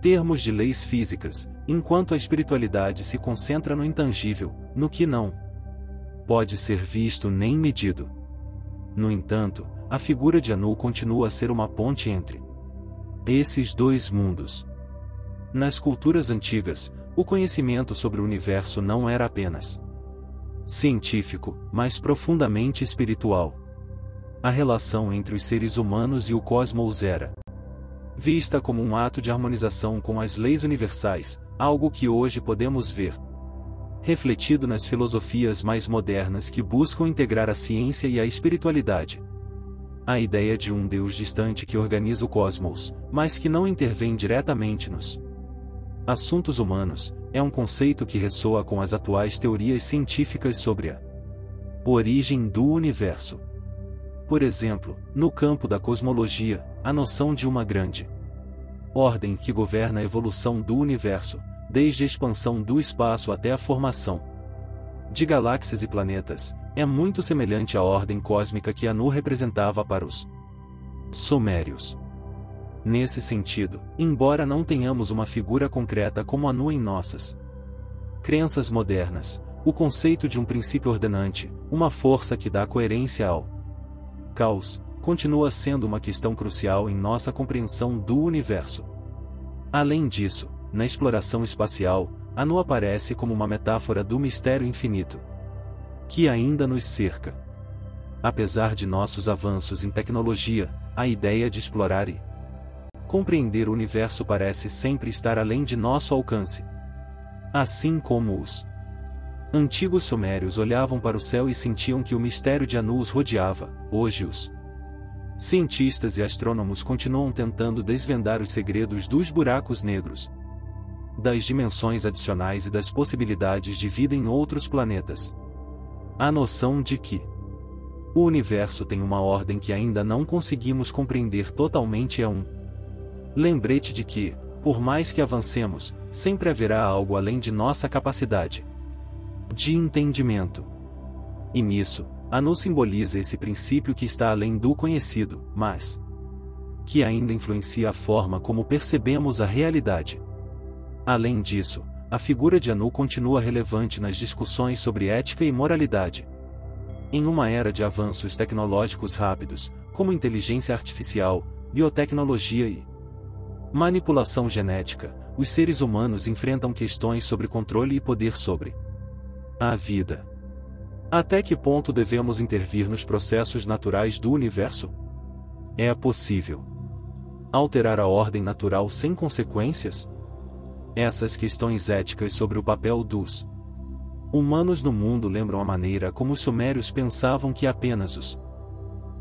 termos de leis físicas, enquanto a espiritualidade se concentra no intangível, no que não pode ser visto nem medido. No entanto, a figura de Anu continua a ser uma ponte entre esses dois mundos. Nas culturas antigas, o conhecimento sobre o universo não era apenas científico, mas profundamente espiritual. A relação entre os seres humanos e o cosmos era vista como um ato de harmonização com as leis universais, algo que hoje podemos ver refletido nas filosofias mais modernas que buscam integrar a ciência e a espiritualidade. A ideia de um Deus distante que organiza o cosmos, mas que não intervém diretamente nos assuntos humanos, é um conceito que ressoa com as atuais teorias científicas sobre a origem do universo. Por exemplo, no campo da cosmologia, a noção de uma grande ordem que governa a evolução do universo, desde a expansão do espaço até a formação de galáxias e planetas, é muito semelhante à ordem cósmica que Anu representava para os sumérios. Nesse sentido, embora não tenhamos uma figura concreta como Anu em nossas crenças modernas, o conceito de um princípio ordenante, uma força que dá coerência ao caos, continua sendo uma questão crucial em nossa compreensão do universo. Além disso, na exploração espacial, Anu aparece como uma metáfora do mistério infinito que ainda nos cerca. Apesar de nossos avanços em tecnologia, a ideia de explorar e compreender o universo parece sempre estar além de nosso alcance. Assim como os antigos sumérios olhavam para o céu e sentiam que o mistério de Anu os rodeava, hoje os cientistas e astrônomos continuam tentando desvendar os segredos dos buracos negros, das dimensões adicionais e das possibilidades de vida em outros planetas. A noção de que o universo tem uma ordem que ainda não conseguimos compreender totalmente é um lembrete de que, por mais que avancemos, sempre haverá algo além de nossa capacidade de entendimento. E nisso, Anu simboliza esse princípio que está além do conhecido, mas que ainda influencia a forma como percebemos a realidade. Além disso, a figura de Anu continua relevante nas discussões sobre ética e moralidade. Em uma era de avanços tecnológicos rápidos, como inteligência artificial, biotecnologia e manipulação genética, os seres humanos enfrentam questões sobre controle e poder sobre a vida. Até que ponto devemos intervir nos processos naturais do universo? É possível alterar a ordem natural sem consequências? Essas questões éticas sobre o papel dos humanos no mundo lembram a maneira como os sumérios pensavam que apenas os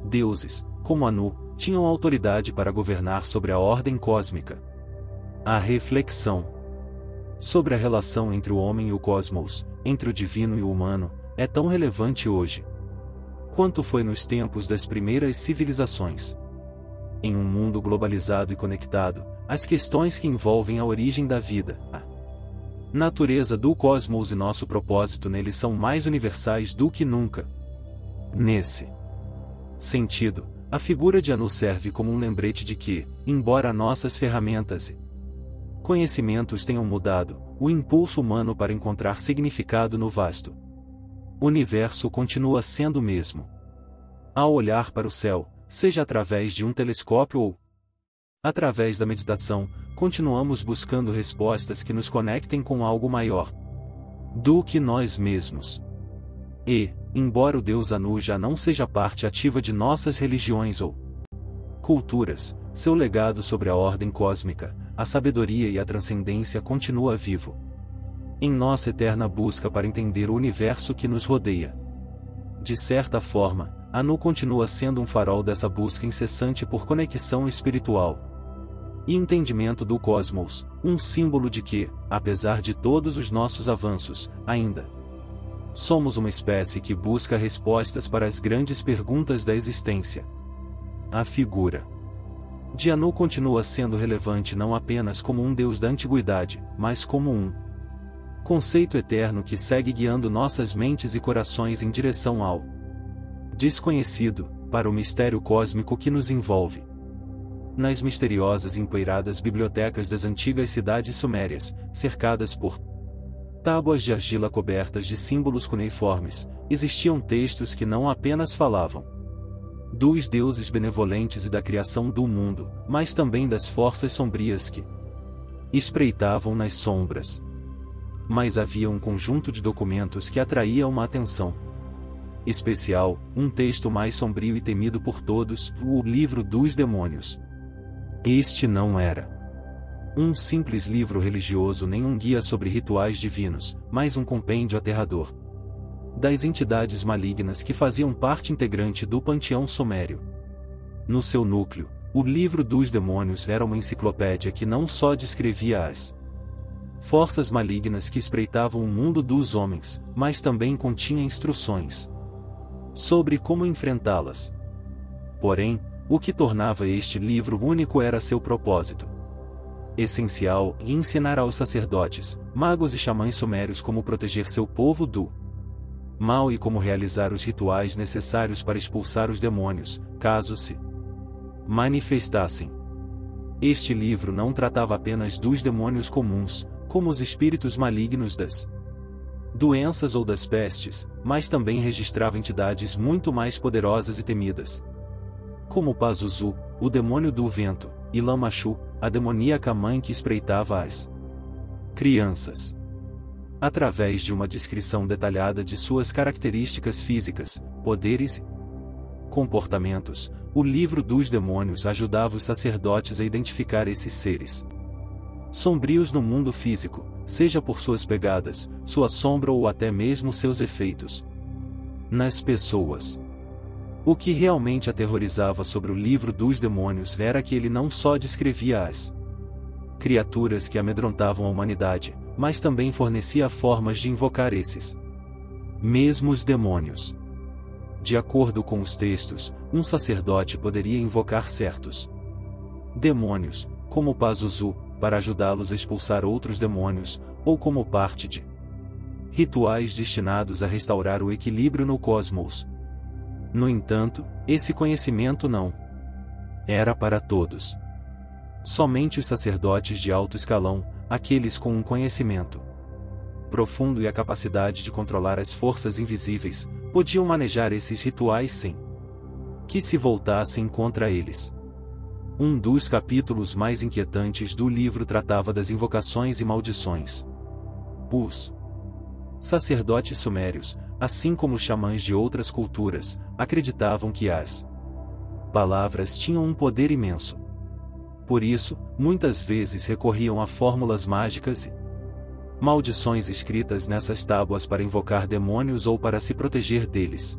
deuses, como Anu, tinham autoridade para governar sobre a ordem cósmica. A reflexão sobre a relação entre o homem e o cosmos, entre o divino e o humano, é tão relevante hoje quanto foi nos tempos das primeiras civilizações. Em um mundo globalizado e conectado, as questões que envolvem a origem da vida, a natureza do cosmos e nosso propósito nele são mais universais do que nunca. Nesse sentido, a figura de Anu serve como um lembrete de que, embora nossas ferramentas e conhecimentos tenham mudado, o impulso humano para encontrar significado no vasto universo continua sendo o mesmo. Ao olhar para o céu, seja através de um telescópio ou através da meditação, continuamos buscando respostas que nos conectem com algo maior do que nós mesmos. E, embora o Deus Anu já não seja parte ativa de nossas religiões ou culturas, seu legado sobre a ordem cósmica, a sabedoria e a transcendência continua vivo em nossa eterna busca para entender o universo que nos rodeia. De certa forma, Anu continua sendo um farol dessa busca incessante por conexão espiritual e entendimento do cosmos, um símbolo de que, apesar de todos os nossos avanços, ainda somos uma espécie que busca respostas para as grandes perguntas da existência. A figura de Anu continua sendo relevante não apenas como um deus da antiguidade, mas como um conceito eterno que segue guiando nossas mentes e corações em direção ao desconhecido, para o mistério cósmico que nos envolve. Nas misteriosas e empoeiradas bibliotecas das antigas cidades sumérias, cercadas por tábuas de argila cobertas de símbolos cuneiformes, existiam textos que não apenas falavam, dos deuses benevolentes e da criação do mundo, mas também das forças sombrias que espreitavam nas sombras. Mas havia um conjunto de documentos que atraía uma atenção especial, um texto mais sombrio e temido por todos, o Livro dos Demônios. Este não era um simples livro religioso nem um guia sobre rituais divinos, mas um compêndio aterrador das entidades malignas que faziam parte integrante do panteão sumério. No seu núcleo, o Livro dos Demônios era uma enciclopédia que não só descrevia as forças malignas que espreitavam o mundo dos homens, mas também continha instruções sobre como enfrentá-las. Porém, o que tornava este livro único era seu propósito essencial e ensinar aos sacerdotes, magos e xamãs sumérios como proteger seu povo do mal e como realizar os rituais necessários para expulsar os demônios, caso se manifestassem. Este livro não tratava apenas dos demônios comuns, como os espíritos malignos das doenças ou das pestes, mas também registrava entidades muito mais poderosas e temidas, como Pazuzu, o demônio do vento, e Lamashu, a demoníaca mãe que espreitava as crianças. Através de uma descrição detalhada de suas características físicas, poderes e comportamentos, o Livro dos Demônios ajudava os sacerdotes a identificar esses seres sombrios no mundo físico, seja por suas pegadas, sua sombra ou até mesmo seus efeitos nas pessoas. O que realmente aterrorizava sobre o Livro dos Demônios era que ele não só descrevia as criaturas que amedrontavam a humanidade, mas também fornecia formas de invocar esses mesmos demônios. De acordo com os textos, um sacerdote poderia invocar certos demônios, como Pazuzu, para ajudá-los a expulsar outros demônios, ou como parte de rituais destinados a restaurar o equilíbrio no cosmos. No entanto, esse conhecimento não era para todos. Somente os sacerdotes de alto escalão, aqueles com um conhecimento profundo e a capacidade de controlar as forças invisíveis, podiam manejar esses rituais sem que se voltassem contra eles. Um dos capítulos mais inquietantes do livro tratava das invocações e maldições. Os sacerdotes sumérios, assim como os xamãs de outras culturas, acreditavam que as palavras tinham um poder imenso. Por isso, muitas vezes recorriam a fórmulas mágicas e maldições escritas nessas tábuas para invocar demônios ou para se proteger deles.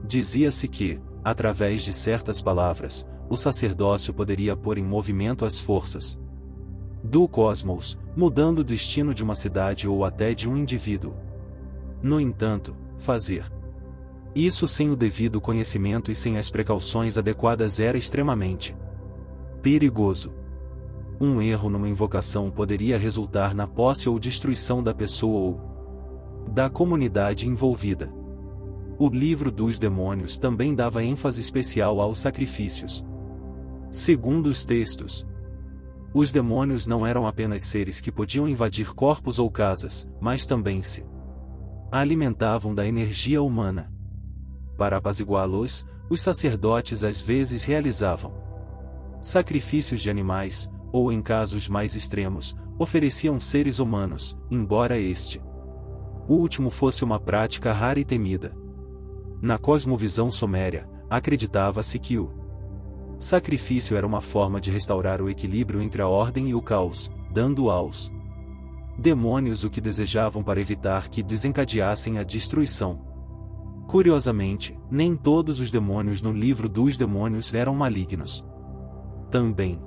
Dizia-se que, através de certas palavras, o sacerdócio poderia pôr em movimento as forças do cosmos, mudando o destino de uma cidade ou até de um indivíduo. No entanto, fazer isso sem o devido conhecimento e sem as precauções adequadas era extremamente perigoso. Um erro numa invocação poderia resultar na posse ou destruição da pessoa ou da comunidade envolvida. O Livro dos Demônios também dava ênfase especial aos sacrifícios. Segundo os textos, os demônios não eram apenas seres que podiam invadir corpos ou casas, mas também se alimentavam da energia humana. Para apaziguá-los, os sacerdotes às vezes realizavam sacrifícios de animais, ou em casos mais extremos, ofereciam seres humanos, embora este último fosse uma prática rara e temida. Na cosmovisão suméria, acreditava-se que o sacrifício era uma forma de restaurar o equilíbrio entre a ordem e o caos, dando aos demônios o que desejavam para evitar que desencadeassem a destruição. Curiosamente, nem todos os demônios no Livro dos Demônios eram malignos. Também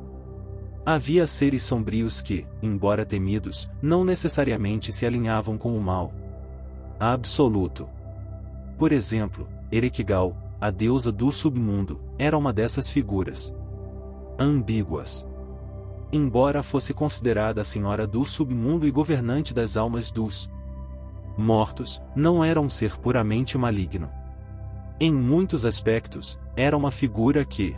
havia seres sombrios que, embora temidos, não necessariamente se alinhavam com o mal absoluto. Por exemplo, Erequigal, a deusa do submundo, era uma dessas figuras ambíguas. Embora fosse considerada a senhora do submundo e governante das almas dos mortos, não era um ser puramente maligno. Em muitos aspectos, era uma figura que,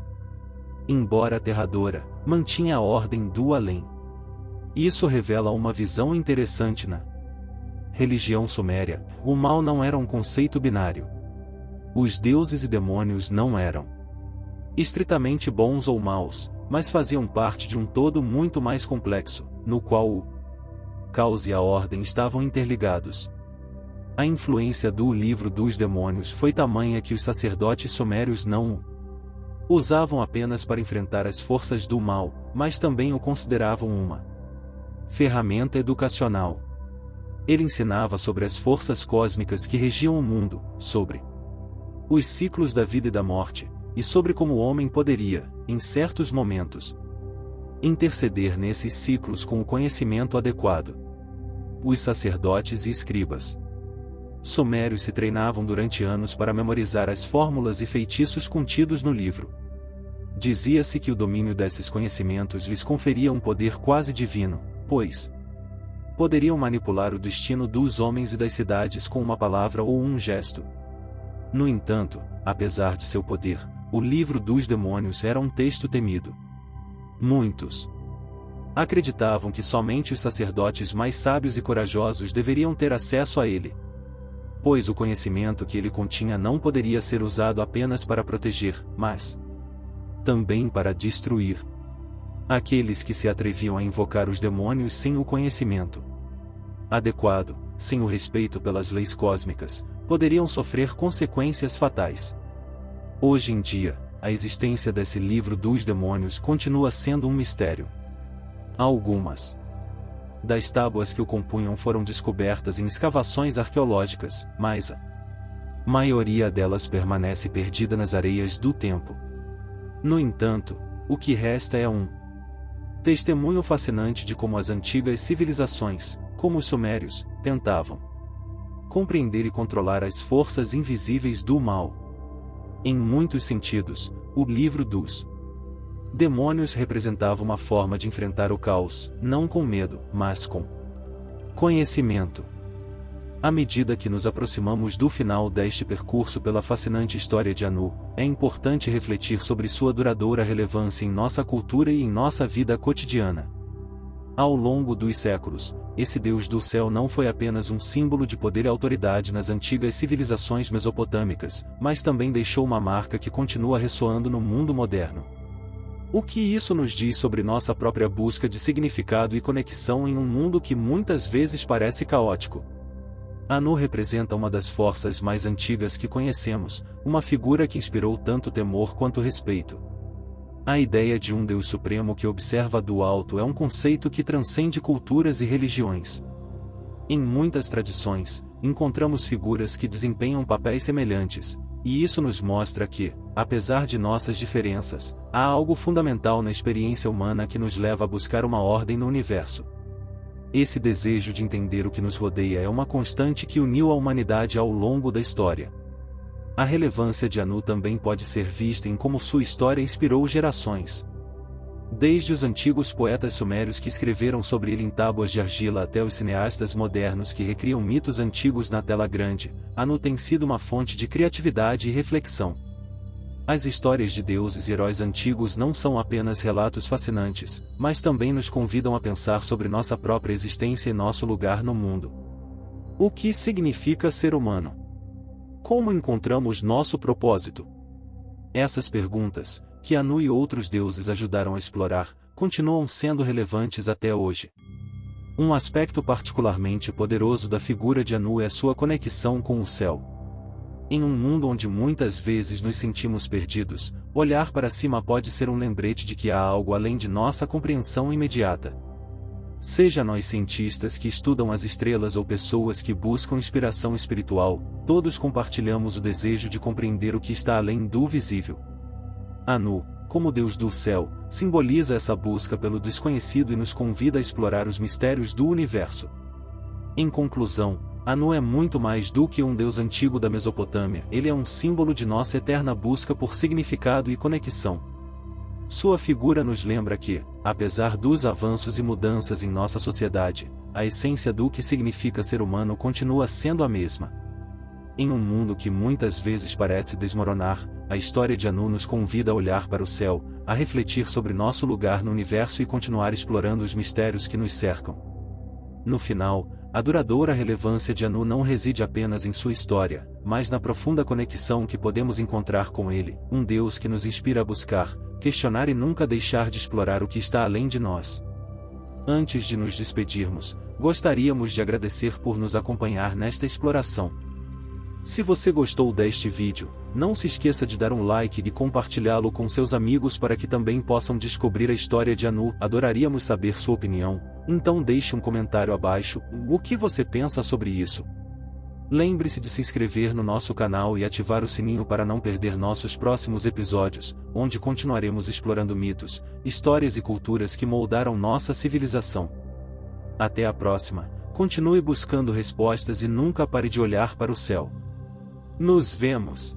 embora aterradora, mantinha a ordem do além. Isso revela uma visão interessante na religião suméria. O mal não era um conceito binário. Os deuses e demônios não eram estritamente bons ou maus, mas faziam parte de um todo muito mais complexo, no qual o caos e a ordem estavam interligados. A influência do livro dos demônios foi tamanha que os sacerdotes sumérios não o usavam apenas para enfrentar as forças do mal, mas também o consideravam uma ferramenta educacional. Ele ensinava sobre as forças cósmicas que regiam o mundo, sobre os ciclos da vida e da morte, e sobre como o homem poderia, em certos momentos, interceder nesses ciclos com o conhecimento adequado. Os sacerdotes e escribas sumérios se treinavam durante anos para memorizar as fórmulas e feitiços contidos no livro. Dizia-se que o domínio desses conhecimentos lhes conferia um poder quase divino, pois poderiam manipular o destino dos homens e das cidades com uma palavra ou um gesto. No entanto, apesar de seu poder, o livro dos demônios era um texto temido. Muitos acreditavam que somente os sacerdotes mais sábios e corajosos deveriam ter acesso a ele, pois o conhecimento que ele continha não poderia ser usado apenas para proteger, mas também para destruir aqueles que se atreviam a invocar os demônios sem o conhecimento adequado, sem o respeito pelas leis cósmicas, poderiam sofrer consequências fatais. Hoje em dia, a existência desse livro dos demônios continua sendo um mistério. Algumas das tábuas que o compunham foram descobertas em escavações arqueológicas, mas a maioria delas permanece perdida nas areias do tempo. No entanto, o que resta é um testemunho fascinante de como as antigas civilizações, como os sumérios, tentavam compreender e controlar as forças invisíveis do mal. Em muitos sentidos, o livro dos demônios representava uma forma de enfrentar o caos, não com medo, mas com conhecimento. À medida que nos aproximamos do final deste percurso pela fascinante história de Anu, é importante refletir sobre sua duradoura relevância em nossa cultura e em nossa vida cotidiana. Ao longo dos séculos, esse Deus do céu não foi apenas um símbolo de poder e autoridade nas antigas civilizações mesopotâmicas, mas também deixou uma marca que continua ressoando no mundo moderno. O que isso nos diz sobre nossa própria busca de significado e conexão em um mundo que muitas vezes parece caótico? Anu representa uma das forças mais antigas que conhecemos, uma figura que inspirou tanto temor quanto respeito. A ideia de um Deus Supremo que observa do alto é um conceito que transcende culturas e religiões. Em muitas tradições, encontramos figuras que desempenham papéis semelhantes, e isso nos mostra que, apesar de nossas diferenças, há algo fundamental na experiência humana que nos leva a buscar uma ordem no universo. Esse desejo de entender o que nos rodeia é uma constante que uniu a humanidade ao longo da história. A relevância de Anu também pode ser vista em como sua história inspirou gerações. Desde os antigos poetas sumérios que escreveram sobre ele em tábuas de argila até os cineastas modernos que recriam mitos antigos na tela grande, Anu tem sido uma fonte de criatividade e reflexão. As histórias de deuses e heróis antigos não são apenas relatos fascinantes, mas também nos convidam a pensar sobre nossa própria existência e nosso lugar no mundo. O que significa ser humano? Como encontramos nosso propósito? Essas perguntas, que Anu e outros deuses ajudaram a explorar, continuam sendo relevantes até hoje. Um aspecto particularmente poderoso da figura de Anu é sua conexão com o céu. Em um mundo onde muitas vezes nos sentimos perdidos, olhar para cima pode ser um lembrete de que há algo além de nossa compreensão imediata. Seja nós cientistas que estudam as estrelas ou pessoas que buscam inspiração espiritual, todos compartilhamos o desejo de compreender o que está além do visível. Anu, como Deus do céu, simboliza essa busca pelo desconhecido e nos convida a explorar os mistérios do universo. Em conclusão, Anu é muito mais do que um deus antigo da Mesopotâmia, ele é um símbolo de nossa eterna busca por significado e conexão. Sua figura nos lembra que, apesar dos avanços e mudanças em nossa sociedade, a essência do que significa ser humano continua sendo a mesma. Em um mundo que muitas vezes parece desmoronar, a história de Anu nos convida a olhar para o céu, a refletir sobre nosso lugar no universo e continuar explorando os mistérios que nos cercam. No final, A duradoura relevância de Anu não reside apenas em sua história, mas na profunda conexão que podemos encontrar com ele, um Deus que nos inspira a buscar, questionar e nunca deixar de explorar o que está além de nós. Antes de nos despedirmos, gostaríamos de agradecer por nos acompanhar nesta exploração. Se você gostou deste vídeo, não se esqueça de dar um like e compartilhá-lo com seus amigos para que também possam descobrir a história de Anu. Adoraríamos saber sua opinião, então deixe um comentário abaixo. O que você pensa sobre isso? Lembre-se de se inscrever no nosso canal e ativar o sininho para não perder nossos próximos episódios, onde continuaremos explorando mitos, histórias e culturas que moldaram nossa civilização. Até a próxima, continue buscando respostas e nunca pare de olhar para o céu. Nos vemos!